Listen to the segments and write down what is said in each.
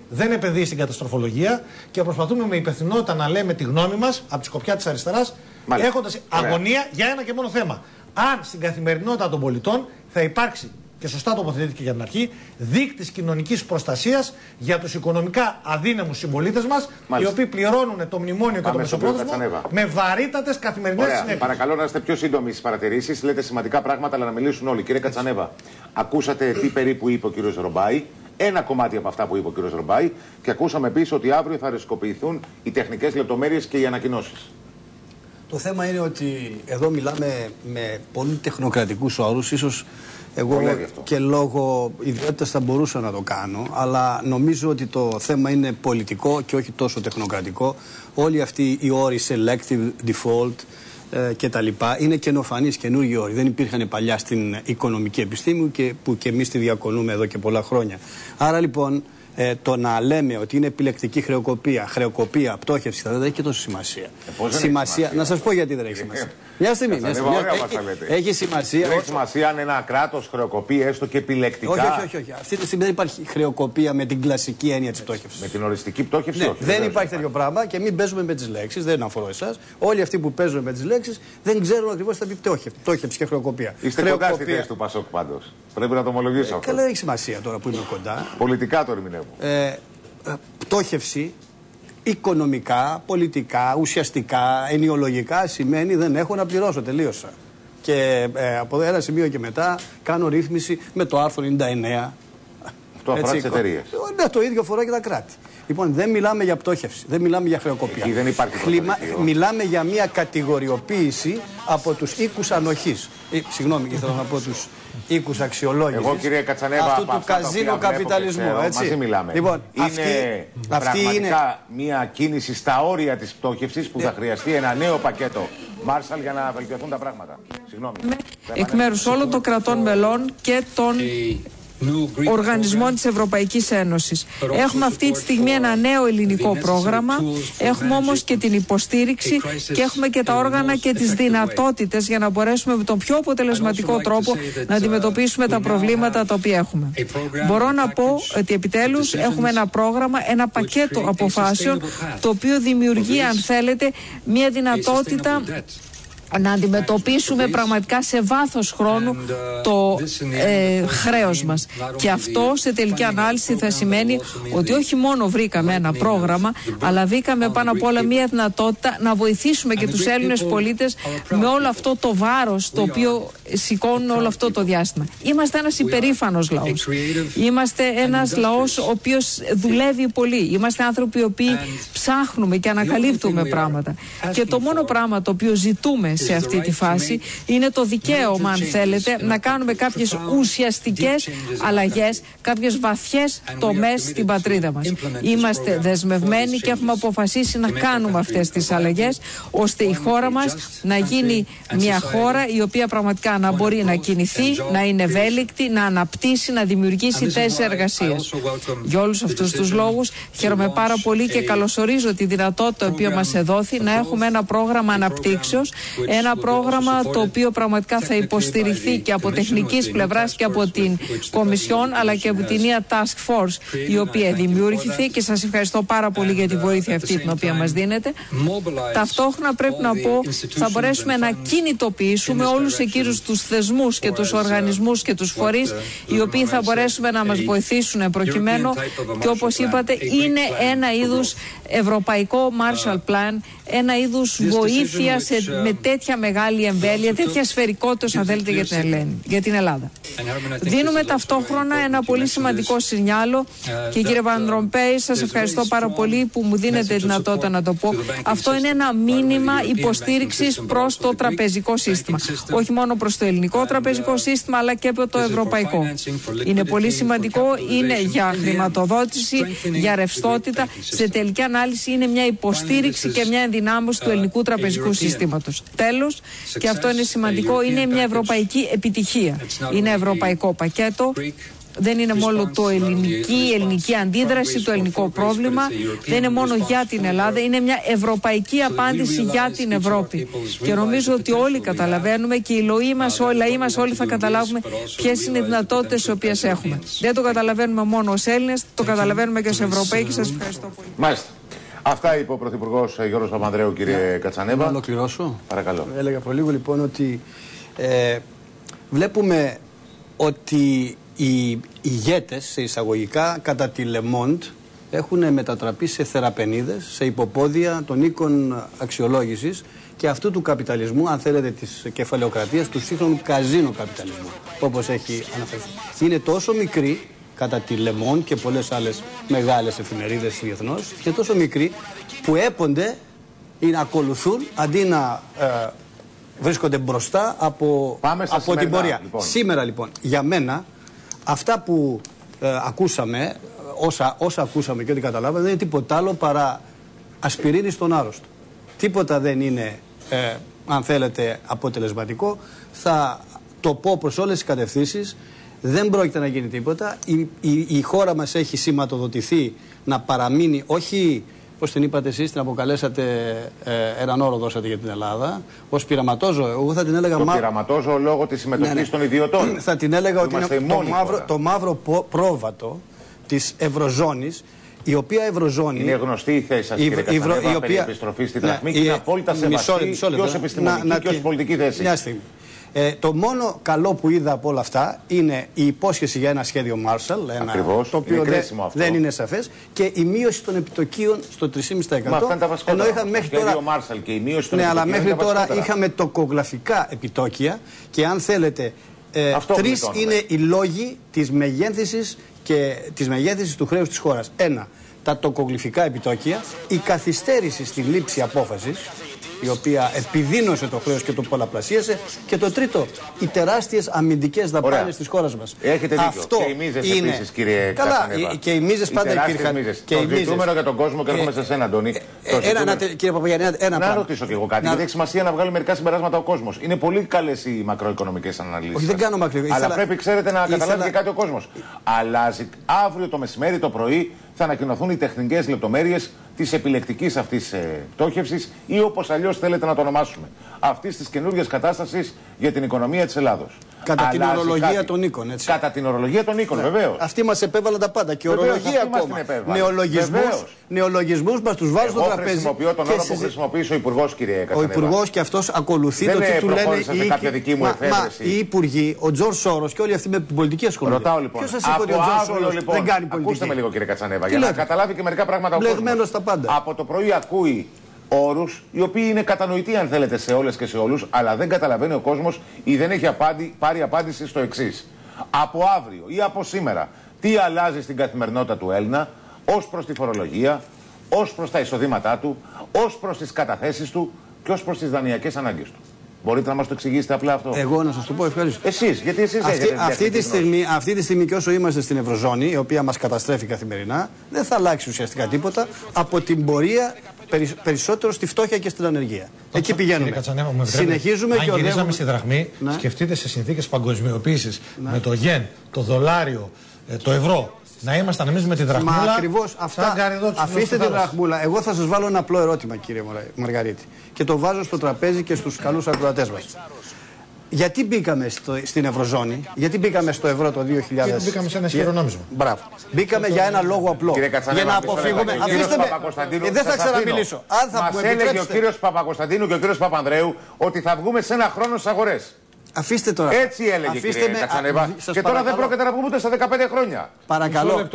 δεν επενδύει στην καταστροφολογία και προσπαθούμε με υπευθυνότητα να λέμε τη γνώμη μας από τη σκοπιά της αριστεράς, έχοντας αγωνία για ένα και μόνο θέμα. Αν στην καθημερινότητα των πολιτών θα υπάρξει, και σωστά τοποθετήθηκε για την αρχή, δείκτης κοινωνικής προστασίας για τους οικονομικά αδύναμους συμπολίτες μας, οι οποίοι πληρώνουν το μνημόνιο και το μεσοπρόθεσμο με βαρύτατες καθημερινές συνέπειες. Παρακαλώ να είστε πιο σύντομοι στις παρατηρήσεις. Λέτε σημαντικά πράγματα, αλλά να μιλήσουν όλοι. Κύριε Κατσανέβα, ακούσατε τι περίπου είπε ο κύριος Ρομπάη. Ένα κομμάτι από αυτά που είπε ο κύριος Ρομπάη. Και ακούσαμε επίσης ότι αύριο θα οριστικοποιηθούν οι τεχνικές λεπτομέρειες και οι ανακοινώσεις. Το θέμα είναι ότι εδώ μιλάμε με πολύ τεχνοκρατικούς όρους. Ίσως εγώ και λόγω ιδιότητας θα μπορούσα να το κάνω, αλλά νομίζω ότι το θέμα είναι πολιτικό και όχι τόσο τεχνοκρατικό. Όλοι αυτοί οι όροι selective default και τα λοιπά είναι καινοφανείς, καινούργιοι όροι. Δεν υπήρχαν παλιά στην οικονομική επιστήμη που και εμείς τη διακονούμε εδώ και πολλά χρόνια. Άρα λοιπόν το να λέμε ότι είναι επιλεκτική χρεοκοπία, πτώχευση, δεν έχει και τόσο σημασία. Να σας πω γιατί δεν έχει σημασία. Μια στιγμή. Έχει σημασία. Δεν έχει σημασία αν ένα κράτος χρεοκοπεί έστω και επιλεκτικά. Όχι. Αυτή τη στιγμή δεν υπάρχει χρεοκοπία με την κλασική έννοια της πτώχευσης. Με την οριστική πτώχευση, όχι. Δεν υπάρχει τέτοιο πράγμα και μην παίζουμε με τις λέξεις. Δεν αφορώ εσάς. Όλοι αυτοί που παίζουν με τις λέξεις δεν ξέρουν ακριβώς τι θα πει πτώχευση και χρεοκοπία. Είστε κοντά στη θέση του Πασόκ πάντως. Πρέπει να το ομολογήσω αυτό. Καλά, δεν έχει σημασία τώρα που είμαι κοντά. Πολιτικά το ερμηνεύω. Πτώχευση οικονομικά, πολιτικά, ουσιαστικά, ενοιολογικά σημαίνει δεν έχω να πληρώσω, τελείωσα. Και από ένα σημείο και μετά κάνω ρύθμιση με το άρθρο 99. Αυτό αφορά τις εταιρείες. Ναι, το ίδιο αφορά και τα κράτη. Λοιπόν, δεν μιλάμε για πτώχευση, δεν μιλάμε για χρεοκοπία. Εκεί δεν υπάρχει μιλάμε για μια κατηγοριοποίηση από τους οίκους ανοχής. Συγγνώμη, ήθελα να πω τους οίκους αξιολόγησης. Εγώ, κύριε Κατσανέβα, αυτού του καζίνο καπιταλισμού. Έτσι. Μαζί μιλάμε. Λοιπόν, είναι πραγματικά μια κίνηση στα όρια της πτώχευσης που θα χρειαστεί ένα νέο πακέτο Μάρσαλ για να βελτιωθούν τα πράγματα. Συγγνώμη. Εκ μέρους όλων των κρατών μελών και των οργανισμών της Ευρωπαϊκής Ένωσης. Έχουμε αυτή τη στιγμή ένα νέο ελληνικό πρόγραμμα, έχουμε όμως και την υποστήριξη και έχουμε και τα όργανα και τις δυνατότητες για να μπορέσουμε με τον πιο αποτελεσματικό τρόπο να αντιμετωπίσουμε τα προβλήματα τα οποία έχουμε. Μπορώ να πω ότι επιτέλους έχουμε ένα πρόγραμμα, ένα πακέτο αποφάσεων το οποίο δημιουργεί, αν θέλετε, μια δυνατότητα να αντιμετωπίσουμε πραγματικά σε βάθος χρόνου το χρέος μας. Και αυτό σε τελική ανάλυση θα σημαίνει ότι όχι μόνο βρήκαμε ένα πρόγραμμα, αλλά βρήκαμε πάνω απ' όλα μια δυνατότητα να βοηθήσουμε και τους Έλληνες πολίτες με όλο αυτό το βάρος το οποίο σηκώνουν όλο αυτό το διάστημα. Είμαστε ένας υπερήφανος λαός. Είμαστε ένας λαός ο οποίος δουλεύει πολύ. Είμαστε άνθρωποι οι οποίοι ψάχνουμε και ανακαλύπτουμε πράγματα. Και το μόνο πράγμα το οποίο ζητούμε σε αυτή τη φάση είναι το δικαίωμα, αν θέλετε, να κάνουμε κάποιες ουσιαστικές αλλαγές, κάποιες βαθιές τομές στην πατρίδα μας. Είμαστε δεσμευμένοι και έχουμε αποφασίσει να κάνουμε αυτές τις αλλαγές, ώστε η χώρα μας να γίνει μια χώρα η οποία πραγματικά να μπορεί να κινηθεί, να είναι ευέλικτη, να αναπτύσσει, να δημιουργήσει θέσεις εργασίας. Για όλους αυτούς τους λόγους χαίρομαι πάρα πολύ και καλωσορίζω τη δυνατότητα που μας εδόθη να έχουμε ένα πρόγραμμα αναπτύξεως, ένα πρόγραμμα το οποίο πραγματικά θα υποστηριχθεί και από τεχνικής πλευράς και από την Κομισιόν, αλλά και από την νέα Task Force η οποία δημιουργηθεί, και σας ευχαριστώ πάρα πολύ για τη βοήθεια αυτή την οποία μας δίνετε. Ταυτόχρονα πρέπει να πω θα μπορέσουμε να κινητοποιήσουμε όλους εκείνους τους θεσμούς και τους οργανισμούς και τους φορείς οι οποίοι θα μπορέσουμε να μας βοηθήσουν προκειμένου, και όπως είπατε είναι ένα είδους ευρωπαϊκό Marshall Plan, ένα είδους βοήθεια με τέτοια μεγάλη εμβέλεια, τέτοια σφαιρικότητα αν θέλετε για την Ελλάδα. Δίνουμε ταυτόχρονα ένα πολύ σημαντικό σινιάλο, και κύριε Βαν Ρομπέι, σας ευχαριστώ πάρα πολύ που μου δίνετε δυνατότητα να το πω. Αυτό είναι ένα μήνυμα υποστήριξης προς το τραπεζικό σύστημα. Όχι μόνο προς το ελληνικό τραπεζικό σύστημα, αλλά και από το ευρωπαϊκό. Είναι πολύ σημαντικό, είναι για χρηματοδότηση, για ρευστότητα. Σε τελική ανάλυση είναι μια υποστήριξη και μια ενδυνάμωση του ελληνικού τραπεζικού συστήματος. Τέλος, και αυτό είναι σημαντικό, είναι μια ευρωπαϊκή επιτυχία. Είναι ευρωπαϊκό πακέτο. δεν είναι μόνο η ελληνική αντίδραση, το ελληνικό πρόβλημα, δεν είναι μόνο για την Ελλάδα, είναι μια ευρωπαϊκή απάντηση για την Ευρώπη. Και νομίζω ότι όλοι καταλαβαίνουμε και οι λαοί μας όλοι θα καταλάβουμε ποιες είναι οι δυνατότητες τις οποίες έχουμε. Δεν το καταλαβαίνουμε μόνο ως Έλληνες, το καταλαβαίνουμε και ως Ευρωπαίοι και σας ευχαριστώ πολύ. Μάλιστα. Αυτά είπε ο Πρωθυπουργός Γιώργος Παπανδρέου, κύριε Κατσανέβα. Να ολοκληρώσω. Παρακαλώ. Έλεγα προλίγο λοιπόν ότι βλέπουμε ότι οι ηγέτες, σε εισαγωγικά, κατά τη Le Monde, έχουν μετατραπεί σε θεραπενίδες, σε υποπόδια των οίκων αξιολόγησης και αυτού του καπιταλισμού, αν θέλετε, της κεφαλαιοκρατίας, του σύγχρονου καζίνο καπιταλισμού, όπως έχει αναφερθεί. Είναι τόσο μικρή, κατά τη Le Monde και πολλές άλλες μεγάλες εφημερίδες διεθνώς, και τόσο μικροί που έπονται ή να ακολουθούν αντί να βρίσκονται μπροστά από την πορεία. Λοιπόν. Σήμερα λοιπόν, για μένα, αυτά που ακούσαμε, όσα ακούσαμε και ό,τι καταλάβαμε, δεν είναι τίποτα άλλο παρά ασπιρίνη στον άρρωστο. Τίποτα δεν είναι, αν θέλετε, αποτελεσματικό. Θα το πω προς όλες τις κατευθύνσεις. Δεν πρόκειται να γίνει τίποτα. Η χώρα μας έχει σηματοδοτηθεί να παραμείνει, όχι, πώς την είπατε εσείς, την αποκαλέσατε, έναν όρο δώσατε για την Ελλάδα, ως πειραματόζω. Εγώ θα την έλεγα πειραματόζω λόγω της συμμετοχής των ιδιωτών. Θα την έλεγα ότι είναι το μαύρο πρόβατο της Ευρωζώνης, η οποία Ευρωζώνη... Είναι γνωστή η θέση σας, κύριε Κατσανέβα, περί επιστροφή στη δραχμή και είναι απόλυτα σεβαστή και ως επιστημονική και ως πολιτική θέση. Μια στιγμή. Το μόνο καλό που είδα από όλα αυτά είναι η υπόσχεση για ένα σχέδιο Marshall, το οποίο δεν είναι σαφές, και η μείωση των επιτοκίων στο 3,5%. Μα αυτά είναι τα βασικότερα. Ενώ είχαμε μέχρι τώρα, Marshall και η μείωση των αλλά μέχρι τώρα είχαμε τοκογραφικά επιτόκια και αν θέλετε, τρεις είναι οι λόγοι της μεγέθυνσης και της μεγέθυνσης του χρέους της χώρας. Ένα, τα τοκογλυφικά επιτόκια, η καθυστέρηση στη λήψη απόφασης, η οποία επιδίνωσε το χρέος και το πολλαπλασίασε, και το τρίτο, οι τεράστιες αμυντικές δαπάνες της χώρας μας. Έχετε δίκιο. Αυτό και οι μίζες επίσης, κύριε Κατσανέβα. Και οι μίζες πάντα υπήρχαν. Το ζητούμενο για τον κόσμο, και έρχομαι σε εσένα, Αντώνη. Κύριε Παπαγιαννή, να ρωτήσω κι εγώ κάτι. Γιατί έχει σημασία να βγάλει μερικά συμπεράσματα ο κόσμος. Είναι πολύ καλές οι μακροοικονομικές αναλύσεις. Όχι, δεν κάνω μακροοικονομικές. Αλλά πρέπει, ξέρετε, να καταλάβει και κάτι ο κόσμος. Αλλάζει αύριο το μεσημέρι, το πρωί, θα ανακοινωθούν οι τεχνικές λεπτομέρειες της επιλεκτικής αυτής πτώχευσης ή όπως αλλιώς θέλετε να το ονομάσουμε, αυτής της καινούργιας κατάστασης για την οικονομία της Ελλάδος. Κατά την ορολογία των οίκων, έτσι. Κατά την ορολογία των οίκων, βεβαίως. Αυτοί μας επέβαλαν τα πάντα. Και ορολογία ακόμα. Νεολογισμούς μας τους βάζουν στο τραπέζι. Εγώ χρησιμοποιώ τον όρο που χρησιμοποιήσει ο Υπουργός, κύριε Κατσανέβα. Ο Υπουργός και αυτός ακολουθεί το τι του λένε οι οίκοι. Οι υπουργοί, ο Τζορτζ Σόρος και όλοι αυτοί με την πολιτική ασχολούνται. Ρωτάω λοιπόν. Ποιος σας είπε ότι ο Τζορτζ Σόρος δεν κάνει πολιτική? Ακούστε με λίγο, κύριε Κατσανέβα, για να καταλάβει και μερικά πράγματα ο κόσμος. Από το πρωί ακούει όρους οι οποίοι είναι κατανοητοί, αν θέλετε, σε όλες και σε όλους, αλλά δεν καταλαβαίνει ο κόσμος ή δεν έχει πάρει απάντηση στο εξής. Από αύριο ή από σήμερα, τι αλλάζει στην καθημερινότητα του Έλληνα ως προς τη φορολογία, ως προς τα εισοδήματά του, ως προς τις καταθέσεις του και ως προς τις δανειακές ανάγκες του. Μπορείτε να μας το εξηγήσετε απλά αυτό? Εγώ να σας το πω, ευχαριστώ. Εσείς, γιατί εσείς αυτή τη στιγμή και όσο είμαστε στην Ευρωζώνη, η οποία μας καταστρέφει καθημερινά, δεν θα αλλάξει ουσιαστικά τίποτα από την πορεία περισσότερο στη φτώχεια και στην ανεργία. Εκεί πηγαίνουμε. Συνεχίζουμε και αν γυρίσαμε στη δραχμή, σκεφτείτε σε συνθήκες παγκοσμιοποίησης, με το γεν, το δολάριο, το ευρώ, να ήμασταν εμείς με τη δραχμούλα. Μα ακριβώς αυτά. Αφήστε τη δραχμούλα. Εγώ θα σας βάλω ένα απλό ερώτημα, κύριε Μαργαρίτη. Και το βάζω στο τραπέζι και στους καλούς ακροατές μας. Γιατί μπήκαμε στην Ευρωζώνη, γιατί μπήκαμε στο ευρώ το 2000? Γιατί μπήκαμε σε ένα ισχυρό νόμισμα. Μπράβο. Μπήκαμε για ένα λόγο απλό. Για να αποφύγουμε. Αφήστε με. Δεν θα ξαναμιλήσω. Μας έλεγε ο κύριος Παπακοσταντίνου και ο κύριος Παπανδρέου ότι θα βγούμε σε ένα χρόνο στις αγορές. Αφήστε τώρα. Έτσι έλεγε, κύριε Κατσανέβα. Και τώρα δεν πρόκειται να βγούμε ούτε στα 15 χρόνια. Παρακαλώ.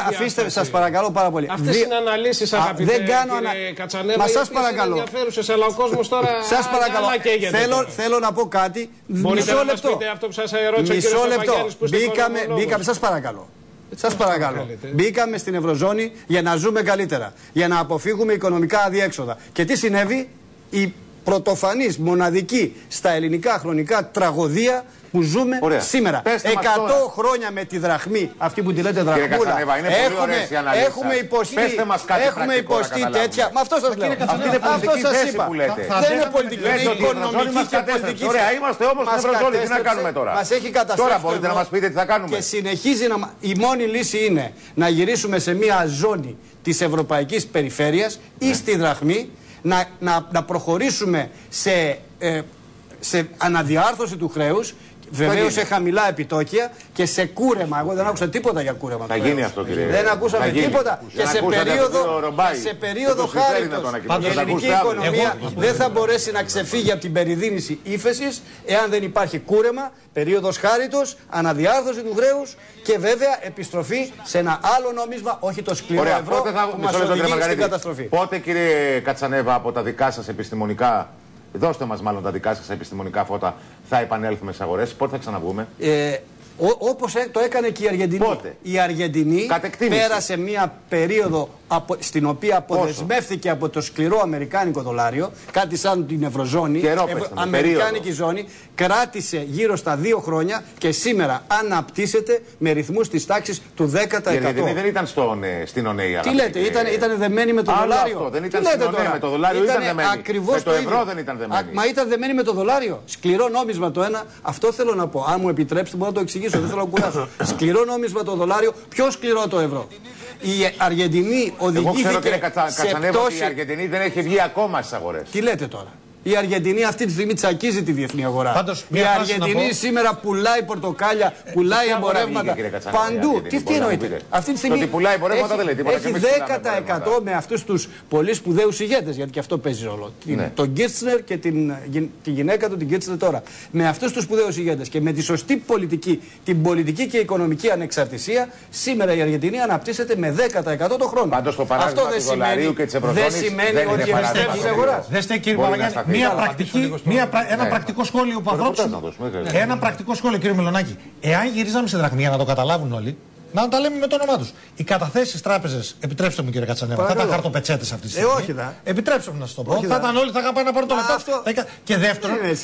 Αφήστε, σας παρακαλώ πάρα πολύ. Αυτές είναι αναλύσεις, αγαπητέ κύριε Κατσανέβα. Μα σας παρακαλώ. Ενδιαφέρουσες, αλλά ο κόσμος τώρα. Σας παρακαλώ. Θέλω να πω κάτι. Μισό λεπτό. Αυτό που σας ερώτησα, κύριε Παπαγιάννης, που μπήκαμε. Σας παρακαλώ. Σας παρακαλώ. Μπήκαμε στην Ευρωζώνη για να ζούμε καλύτερα. Για να αποφύγουμε οικονομικά αδιέξοδα. Και τι συνέβη? πρωτοφανής, μοναδική στα ελληνικά χρονικά τραγωδία που ζούμε σήμερα. 100 χρόνια με τη δραχμή, αυτή που τη λέτε δραχμούλα, έχουμε υποστεί τέτοια. Μα αυτό σας λέω. Αυτό σας είπα. Δεν είναι πολιτική, είναι οικονομική και πολιτική. Ωραία, είμαστε όμως στην Ευρωζώνη, τι να κάνουμε τώρα. Μας έχει καταστρέψει. Τώρα μπορείτε να μας πείτε τι θα κάνουμε. Και συνεχίζει να. Η μόνη λύση είναι να γυρίσουμε σε μια ζώνη της ευρωπαϊκής περιφέρειας ή στη δραχμή, να προχωρήσουμε σε αναδιάρθρωση του χρέους, βεβαίως σε χαμηλά επιτόκια και σε κούρεμα. Εγώ δεν άκουσα τίποτα για κούρεμα. Θα γίνει αυτό, κύριε. Δεν ακούσαμε τίποτα. Και σε περίοδο χάριτος η ελληνική οικονομία δεν θα μπορέσει να ξεφύγει από την περιδίνηση ύφεσης εάν δεν υπάρχει κούρεμα, περίοδος χάριτος, αναδιάρθρωση του χρέους και βέβαια επιστροφή σε ένα άλλο νόμισμα, όχι το σκληρό ευρώ που μας οδηγεί στην καταστροφή. Πότε, κύριε Κατσανέβα, από τα δικά σας επιστημονικά, δώστε μας μάλλον τα δικά σας επιστημονικά φώτα, θα επανέλθουμε στις αγορές, πότε θα ξαναβγούμε? Όπως το έκανε και η Αργεντινή. Πότε? Η Αργεντινή πέρασε μια περίοδο στην οποία αποδεσμεύθηκε από το σκληρό αμερικάνικο δολάριο, κάτι σαν την Ευρωζώνη, αμερικάνικη ζώνη, κράτησε γύρω στα 2 χρόνια και σήμερα αναπτύσσεται με ρυθμούς της τάξης του 10%. Η Αργεντινή δεν ήταν στην ΟΝΕΙ. Τι λέτε, ήταν δεμένη με το δολάριο? Αυτό, δεν ήταν στην ΟΝΕΙ, με το δολάριο ήταν δεμένη. Με το ευρώ δεν ήταν δεμένη. Μα ήταν δεμένη με το δολάριο. Σκληρό νόμισμα το ένα, αυτό θέλω να πω. Αν μου επιτρέψετε μπορώ να το εξηγήσω, δεν θέλω να κουράσω. Σκληρό νόμισμα το δολάριο, πιο σκληρό το ευρώ. Η Αργεντινή οδηγήθηκε σε πτώση. Η Αργεντινή δεν έχει βγει ακόμα στις αγορές. Τι λέτε τώρα? Η Αργεντινή αυτή τη στιγμή τσακίζει τη διεθνή αγορά. Πάντως, η Αργεντινή σήμερα πουλάει πορτοκάλια, πουλάει εμπορεύματα παντού. Τι εννοείτε? Αυτή τη στιγμή έχει 10% με αυτούς τους πολύ σπουδαίους ηγέτες, γιατί και αυτό παίζει ρόλο. Τον Κίρτσνερ και τη γυναίκα του, την Κίρτσνερ τώρα. Με αυτούς τους σπουδαίους ηγέτες και με τη σωστή πολιτική, την πολιτική και οικονομική ανεξαρτησία, σήμερα η Αργεντινή αναπτύσσεται με 10% το χρόνο. Πάντως το παράδειγμα του δολαρίου και της Ευρωζώνης δεν σημαίνει ότι επιστρέφει σε αγορά. Ένα πρακτικό σχόλιο που ανθρώπου. Ένα πρακτικό σχόλιο, κύριε Μιλονάκη. Εάν γυρίζαμε σε δραχμή, για να το καταλάβουν όλοι, να τα λέμε με το όνομά τους. Οι καταθέσεις στις τράπεζες, επιτρέψτε μου κύριε Κατσανέβα, θα ήταν χαρτοπετσέτες αυτή τη στιγμή. Όχι, επιτρέψτε μου να σας το πω. Θα ήταν όλοι, θα είχαν πάει να πάρουν το λεφτά.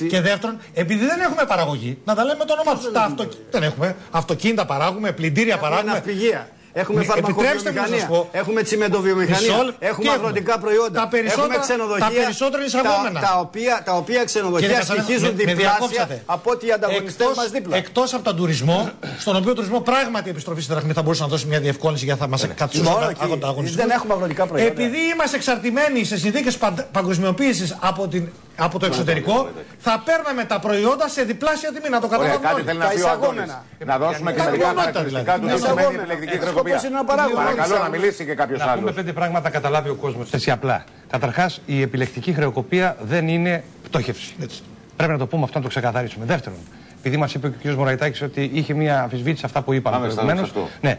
Και δεύτερον, επειδή δεν έχουμε παραγωγή, να τα λέμε με το όνομά τους. Δεν έχουμε. Αυτοκίνητα παράγουμε, πλυντήρια παράγουμε. Έχουμε φαρμακοβιομηχανία, έχουμε τσιμεντοβιομηχανία, έχουμε αγροτικά προϊόντα, έχουμε ξενοδοχεία, τα περισσότερα εισαγόμενα. Τα οποία ξενοδοχεία στοιχίζουν διπλάσια από ό,τι οι ανταγωνιστές μας δίπλα. Εκτός από τον τουρισμό, στον οποίο τουρισμό πράγματι η επιστροφή στη δραχμή θα μπορούσε να δώσει μια διευκόλυνση για να μας κατσούσουν ανταγωνιστές. Δεν έχουμε αγροτικά προϊόντα. Επειδή είμαστε εξαρτημένοι σε συνθήκες παγκοσμιοποίησης από το εξωτερικό, θα παίρναμε τα προϊόντα σε διπλάσια τιμή. Να το καταλάβουμε. Κάτι θέλει να πει ο Αντώνης. Να δώσουμε και μερικά χαρακτηριστικά του τι σημαίνει επιλεκτική χρεοκοπία. Παρακαλώ να μιλήσει και κάποιος άλλος. Να πούμε 5 πράγματα να καταλάβει ο κόσμος. Έτσι απλά. Καταρχάς, η επιλεκτική χρεοκοπία δεν είναι πτώχευση. Πρέπει να το πούμε αυτό, να το ξεκαθαρίσουμε. Δεύτερον, επειδή μας είπε ο κ. Μωραϊτάκης ότι είχε μία αμφισβήτηση σε αυτά που είπαμε προηγουμένως. Ναι.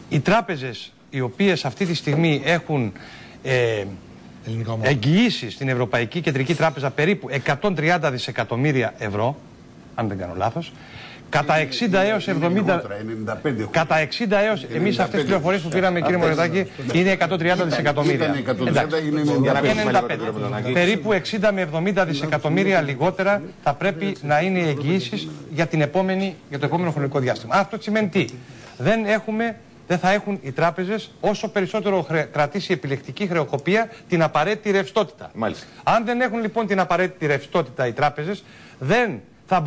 Οι τράπεζες οι οποίες αυτή τη στιγμή έχουν εγγυήσει στην Ευρωπαϊκή Κεντρική Τράπεζα περίπου 130 δισεκατομμύρια ευρώ, αν δεν κάνω λάθος, κατά 60 έως 70. Κατά 60 έως. Εμείς αυτές τις πληροφορίες που πήραμε, κύριε Μωρετάκη, είναι 130 δισεκατομμύρια. Περίπου 60 με 70 δισεκατομμύρια λιγότερα θα πρέπει να είναι οι εγγυήσεις για το επόμενο χρονικό διάστημα. Αυτό σημαίνει τι? Δεν θα έχουν οι τράπεζες, όσο περισσότερο κρατήσει η επιλεκτική χρεοκοπία, την απαραίτητη ρευστότητα. Μάλιστα. Αν δεν έχουν λοιπόν την απαραίτητη ρευστότητα οι τράπεζες, δεν